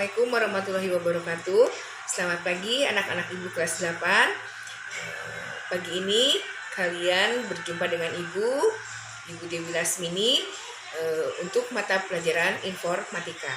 Assalamualaikum warahmatullahi wabarakatuh. Selamat pagi anak-anak Ibu kelas 8. Pagi ini kalian berjumpa dengan Ibu Dewi Lasmini untuk mata pelajaran informatika.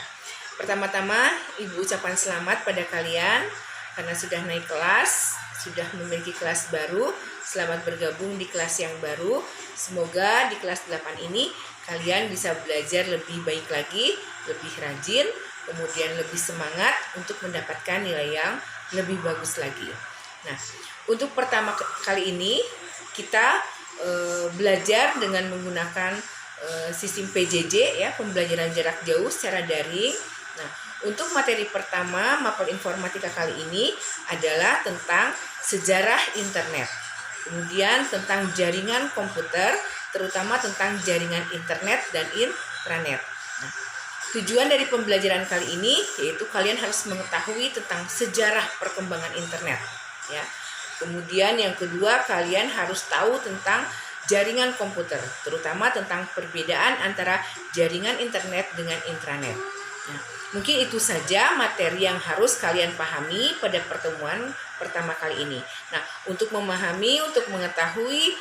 Pertama-tama Ibu ucapkan selamat pada kalian karena sudah naik kelas, sudah memiliki kelas baru. Selamat bergabung di kelas yang baru. Semoga di kelas 8 ini kalian bisa belajar lebih baik lagi, lebih rajin, kemudian lebih semangat untuk mendapatkan nilai yang lebih bagus lagi. Nah, untuk pertama kali ini kita belajar dengan menggunakan sistem PJJ ya, pembelajaran jarak jauh secara daring. Nah, untuk materi pertama mapel informatika kali ini adalah tentang sejarah internet. Kemudian tentang jaringan komputer, terutama tentang jaringan internet dan intranet. Nah, tujuan dari pembelajaran kali ini yaitu kalian harus mengetahui tentang sejarah perkembangan internet ya. Kemudian yang kedua, kalian harus tahu tentang jaringan komputer, terutama tentang perbedaan antara jaringan internet dengan intranet. Nah, mungkin itu saja materi yang harus kalian pahami pada pertemuan pertama kali ini. Nah, untuk memahami, untuk mengetahui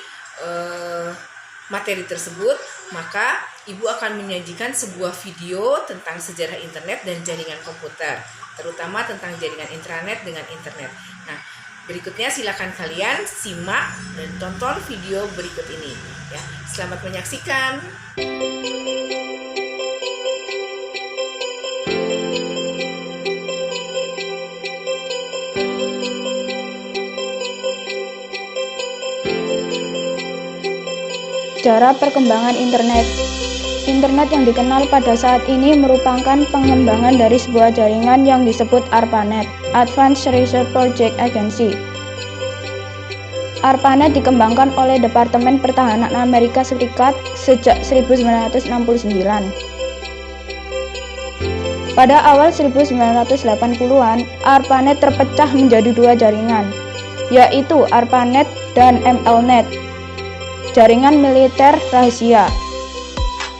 materi tersebut, maka Ibu akan menyajikan sebuah video tentang sejarah internet dan jaringan komputer, terutama tentang jaringan intranet dengan internet. Nah, berikutnya silakan kalian simak dan tonton video berikut ini ya. Selamat menyaksikan. Sejarah perkembangan internet. Internet yang dikenal pada saat ini merupakan pengembangan dari sebuah jaringan yang disebut ARPANET, Advanced Research Project Agency. ARPANET dikembangkan oleh Departemen Pertahanan Amerika Serikat sejak 1969. Pada awal 1980-an, ARPANET terpecah menjadi dua jaringan, yaitu ARPANET dan MLNET, jaringan militer rahasia.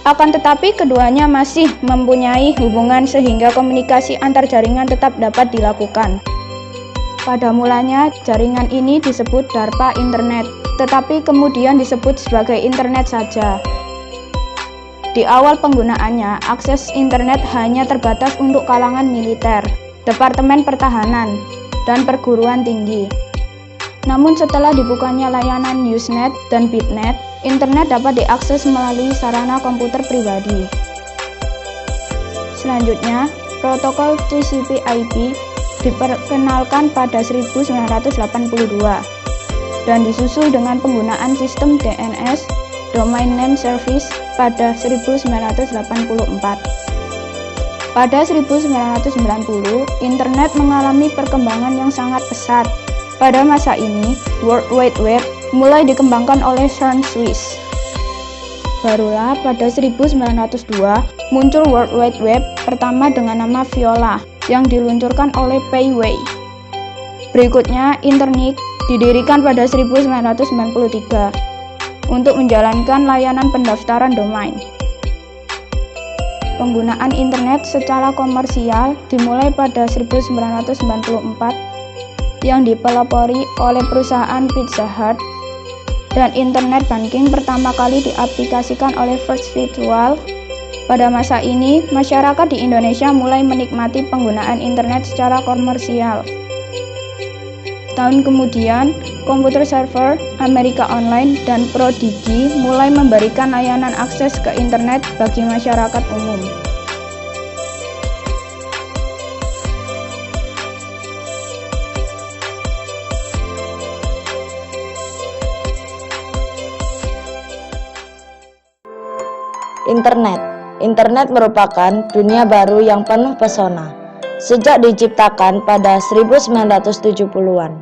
Akan tetapi keduanya masih mempunyai hubungan sehingga komunikasi antar jaringan tetap dapat dilakukan. Pada mulanya jaringan ini disebut DARPA Internet, tetapi kemudian disebut sebagai internet saja. Di awal penggunaannya, akses internet hanya terbatas untuk kalangan militer, Departemen Pertahanan, dan perguruan tinggi. Namun setelah dibukanya layanan Usenet dan Bitnet, internet dapat diakses melalui sarana komputer pribadi. Selanjutnya, protokol TCP/IP diperkenalkan pada 1982 dan disusul dengan penggunaan sistem DNS (Domain Name Service) pada 1984. Pada 1990, internet mengalami perkembangan yang sangat pesat. Pada masa ini, World Wide Web mulai dikembangkan oleh Sean Swiss. Barulah pada 1902 muncul World Wide Web pertama dengan nama Viola yang diluncurkan oleh Pei Wei. Berikutnya, Internet didirikan pada 1993 untuk menjalankan layanan pendaftaran domain. Penggunaan internet secara komersial dimulai pada 1994 yang dipelopori oleh perusahaan Pizza Hut, dan internet banking pertama kali diaplikasikan oleh First Virtual. Pada masa ini, masyarakat di Indonesia mulai menikmati penggunaan internet secara komersial. Tahun kemudian, komputer server, Amerika Online, dan Prodigy mulai memberikan layanan akses ke internet bagi masyarakat umum. Internet merupakan dunia baru yang penuh pesona. Sejak diciptakan pada 1970-an,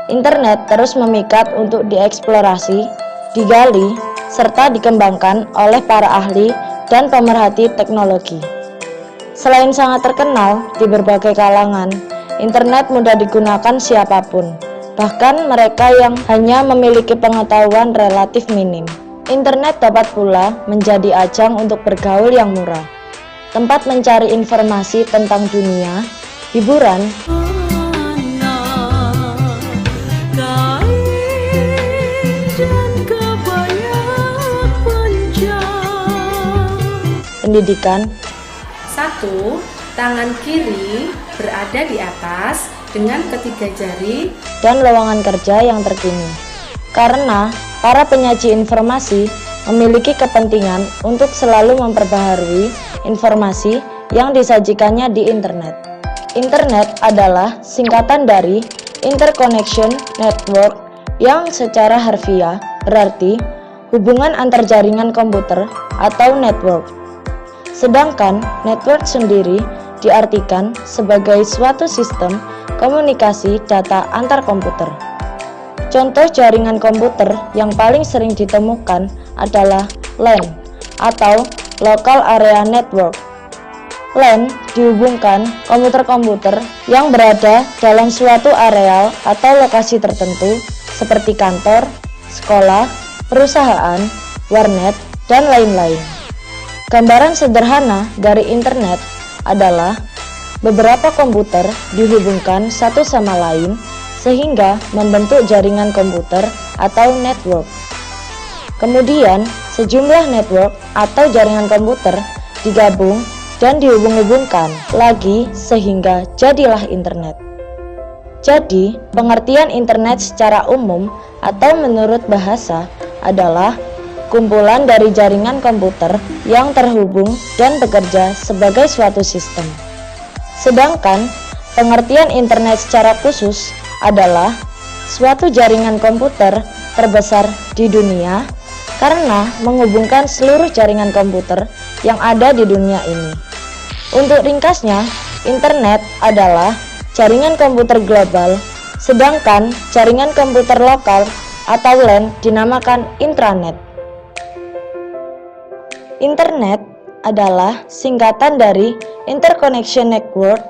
internet terus memikat untuk dieksplorasi, digali, serta dikembangkan oleh para ahli dan pemerhati teknologi. Selain sangat terkenal di berbagai kalangan, internet mudah digunakan siapapun, bahkan mereka yang hanya memiliki pengetahuan relatif minim. Internet dapat pula menjadi ajang untuk bergaul yang murah. tempat mencari informasi tentang dunia, hiburan, pendidikan. 1. Tangan kiri berada di atas dengan ketiga jari Dan lowongan kerja yang terkini. Karena para penyaji informasi memiliki kepentingan untuk selalu memperbaharui informasi yang disajikannya di internet. Internet adalah singkatan dari Interconnection Network yang secara harfiah berarti hubungan antar jaringan komputer atau network. Sedangkan network sendiri diartikan sebagai suatu sistem komunikasi data antar komputer. Contoh jaringan komputer yang paling sering ditemukan adalah LAN atau Local Area Network. LAN dihubungkan komputer-komputer yang berada dalam suatu areal atau lokasi tertentu seperti kantor, sekolah, perusahaan, warnet, dan lain-lain. Gambaran sederhana dari internet adalah beberapa komputer dihubungkan satu sama lain sehingga membentuk jaringan komputer atau network. Kemudian, sejumlah network atau jaringan komputer digabung dan dihubung-hubungkan lagi sehingga jadilah internet. Jadi, pengertian internet secara umum atau menurut bahasa adalah kumpulan dari jaringan komputer yang terhubung dan bekerja sebagai suatu sistem. Sedangkan, pengertian internet secara khusus adalah suatu jaringan komputer terbesar di dunia karena menghubungkan seluruh jaringan komputer yang ada di dunia ini. Untuk ringkasnya, internet adalah jaringan komputer global, sedangkan jaringan komputer lokal atau LAN dinamakan intranet. Internet adalah singkatan dari Interconnection Network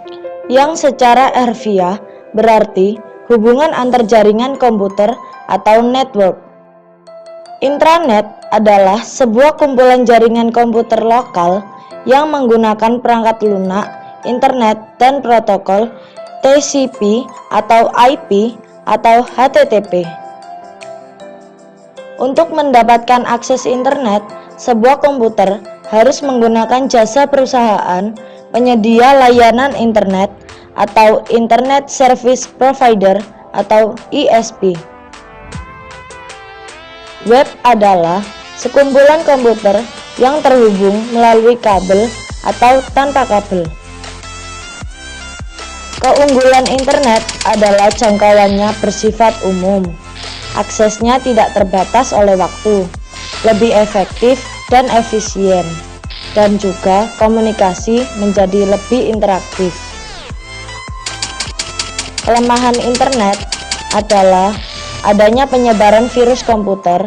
yang secara harfiah berarti hubungan antar jaringan komputer atau network. Intranet adalah sebuah kumpulan jaringan komputer lokal yang menggunakan perangkat lunak, internet, dan protokol TCP atau IP atau HTTP. Untuk mendapatkan akses internet, sebuah komputer harus menggunakan jasa perusahaan penyedia layanan internet atau Internet Service Provider atau ISP. Web adalah sekumpulan komputer yang terhubung melalui kabel atau tanpa kabel. Keunggulan internet adalah jangkauannya bersifat umum, aksesnya tidak terbatas oleh waktu, lebih efektif dan efisien, dan juga komunikasi menjadi lebih interaktif. Kelemahan internet adalah adanya penyebaran virus komputer,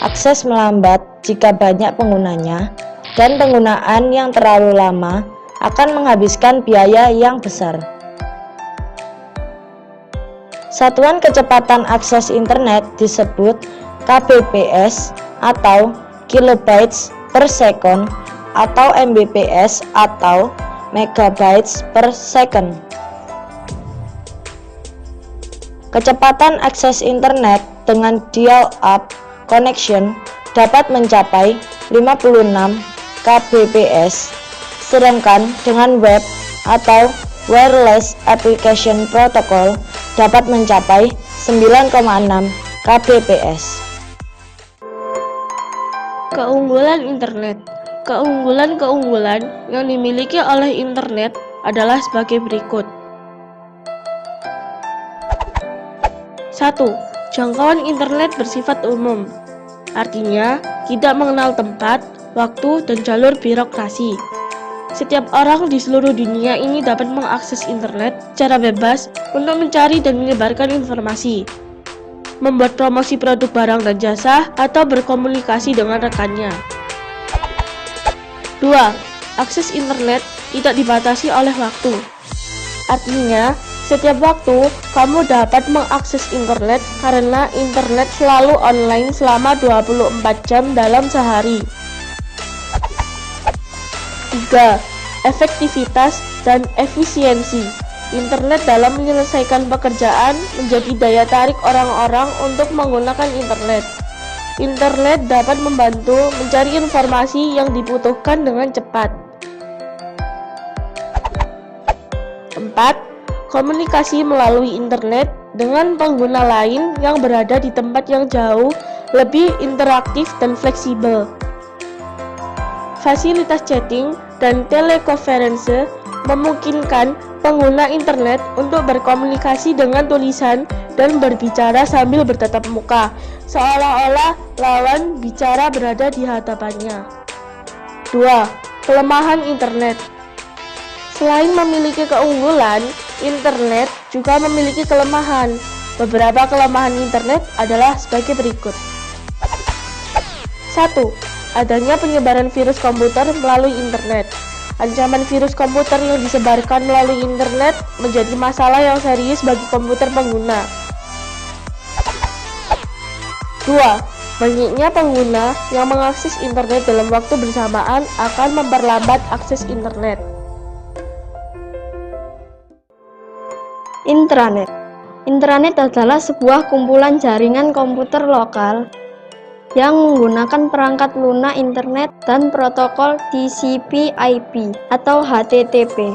akses melambat jika banyak penggunanya, dan penggunaan yang terlalu lama akan menghabiskan biaya yang besar. Satuan kecepatan akses internet disebut kbps atau kilobytes per second atau mbps atau megabytes per second. Kecepatan akses internet dengan dial-up connection dapat mencapai 56 kbps, sedangkan dengan web atau wireless application protocol dapat mencapai 9,6 kbps. Keunggulan internet. Keunggulan-keunggulan yang dimiliki oleh internet adalah sebagai berikut. 1. Jangkauan internet bersifat umum, artinya tidak mengenal tempat, waktu, dan jalur birokrasi. Setiap orang di seluruh dunia ini dapat mengakses internet secara bebas untuk mencari dan menyebarkan informasi, membuat promosi produk barang dan jasa, atau berkomunikasi dengan rekannya. 2. Akses internet tidak dibatasi oleh waktu. Artinya, setiap waktu kamu dapat mengakses internet karena internet selalu online selama 24 jam dalam sehari. 3. efektivitas, dan efisiensi. Internet dalam menyelesaikan pekerjaan menjadi daya tarik orang-orang untuk menggunakan internet. Internet dapat membantu mencari informasi yang dibutuhkan dengan cepat. 4. Komunikasi melalui internet dengan pengguna lain yang berada di tempat yang jauh lebih interaktif dan fleksibel. Fasilitas chatting dan telekonferensi memungkinkan pengguna internet untuk berkomunikasi dengan tulisan dan berbicara sambil bertatap muka, seolah-olah lawan bicara berada di hadapannya. 2. Kelemahan internet. Selain memiliki keunggulan, internet juga memiliki kelemahan. Beberapa kelemahan internet adalah sebagai berikut. 1. Adanya penyebaran virus komputer melalui internet. Ancaman virus komputer yang disebarkan melalui internet menjadi masalah yang serius bagi komputer pengguna. 2. Banyaknya pengguna yang mengakses internet dalam waktu bersamaan akan memperlambat akses internet. Intranet. Intranet adalah sebuah kumpulan jaringan komputer lokal yang menggunakan perangkat lunak internet dan protokol TCP/IP atau HTTP.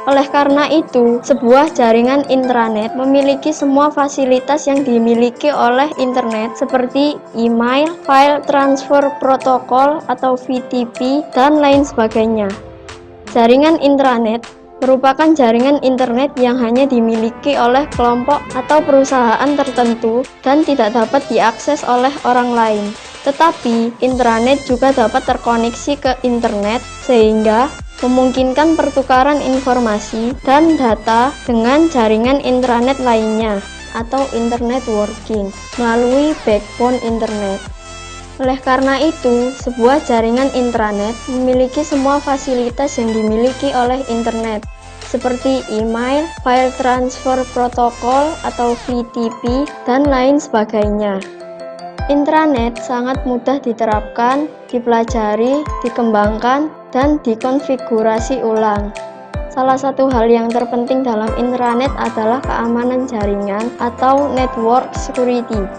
Oleh karena itu, sebuah jaringan intranet memiliki semua fasilitas yang dimiliki oleh internet seperti email, file transfer protokol atau VTP, dan lain sebagainya. Jaringan intranet merupakan jaringan internet yang hanya dimiliki oleh kelompok atau perusahaan tertentu dan tidak dapat diakses oleh orang lain. Tetapi, intranet juga dapat terkoneksi ke internet sehingga memungkinkan pertukaran informasi dan data dengan jaringan intranet lainnya atau internet working melalui backbone internet. Oleh karena itu, sebuah jaringan intranet memiliki semua fasilitas yang dimiliki oleh internet, seperti email, file transfer protokol atau VTP, dan lain sebagainya. Intranet sangat mudah diterapkan, dipelajari, dikembangkan, dan dikonfigurasi ulang. Salah satu hal yang terpenting dalam intranet adalah keamanan jaringan atau network security.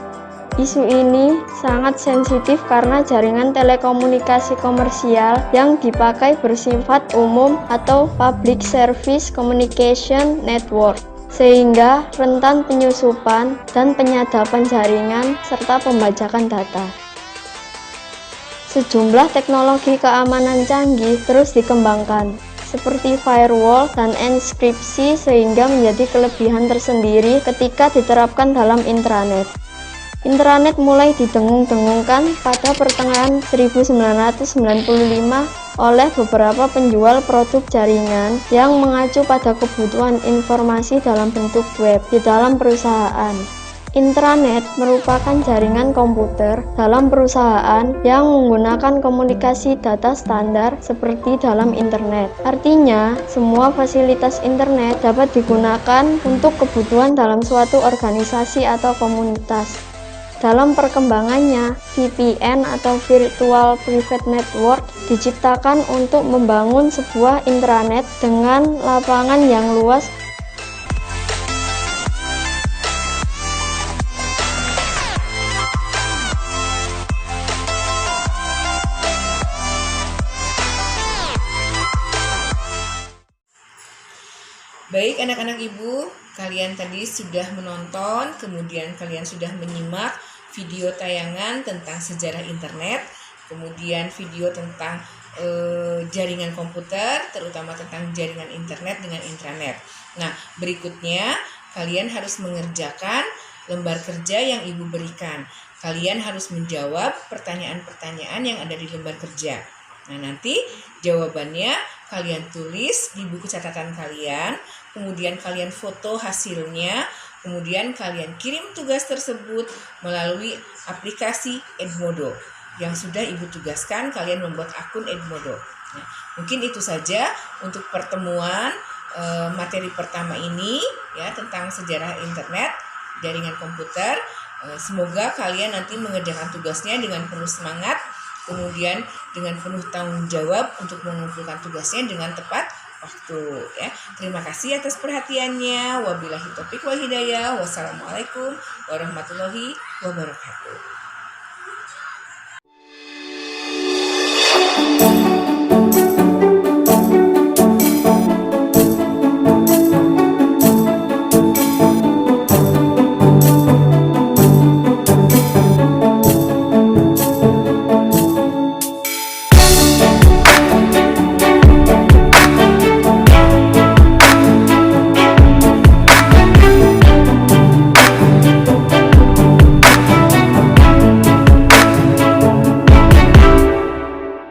Isu ini sangat sensitif karena jaringan telekomunikasi komersial yang dipakai bersifat umum atau public service communication network, sehingga rentan penyusupan dan penyadapan jaringan serta pembajakan data. Sejumlah teknologi keamanan canggih terus dikembangkan, seperti firewall dan enkripsi, sehingga menjadi kelebihan tersendiri ketika diterapkan dalam intranet. Intranet mulai didengung-dengungkan pada pertengahan 1995 oleh beberapa penjual produk jaringan yang mengacu pada kebutuhan informasi dalam bentuk web di dalam perusahaan. Intranet merupakan jaringan komputer dalam perusahaan yang menggunakan komunikasi data standar seperti dalam internet. Artinya, semua fasilitas internet dapat digunakan untuk kebutuhan dalam suatu organisasi atau komunitas. Dalam perkembangannya, VPN atau Virtual Private Network diciptakan untuk membangun sebuah intranet dengan lapangan yang luas. Baik anak-anak ibu, kalian tadi sudah menonton, kemudian kalian sudah menyimak video tayangan tentang sejarah internet, kemudian video tentang jaringan komputer, terutama tentang jaringan internet dengan intranet. Nah, berikutnya kalian harus mengerjakan lembar kerja yang ibu berikan. Kalian harus menjawab pertanyaan-pertanyaan yang ada di lembar kerja. Nah, nanti jawabannya kalian tulis di buku catatan kalian, kemudian kalian foto hasilnya, kemudian kalian kirim tugas tersebut melalui aplikasi Edmodo yang sudah ibu tugaskan kalian membuat akun Edmodo. Nah, mungkin itu saja untuk pertemuan materi pertama ini ya tentang sejarah internet, jaringan komputer. Semoga kalian nanti mengerjakan tugasnya dengan penuh semangat kemudian dengan penuh tanggung jawab untuk mengumpulkan tugasnya dengan tepat waktu ya. Terima kasih atas perhatiannya. Wabillahi taufiq wal hidayah. Wassalamualaikum warahmatullahi wabarakatuh.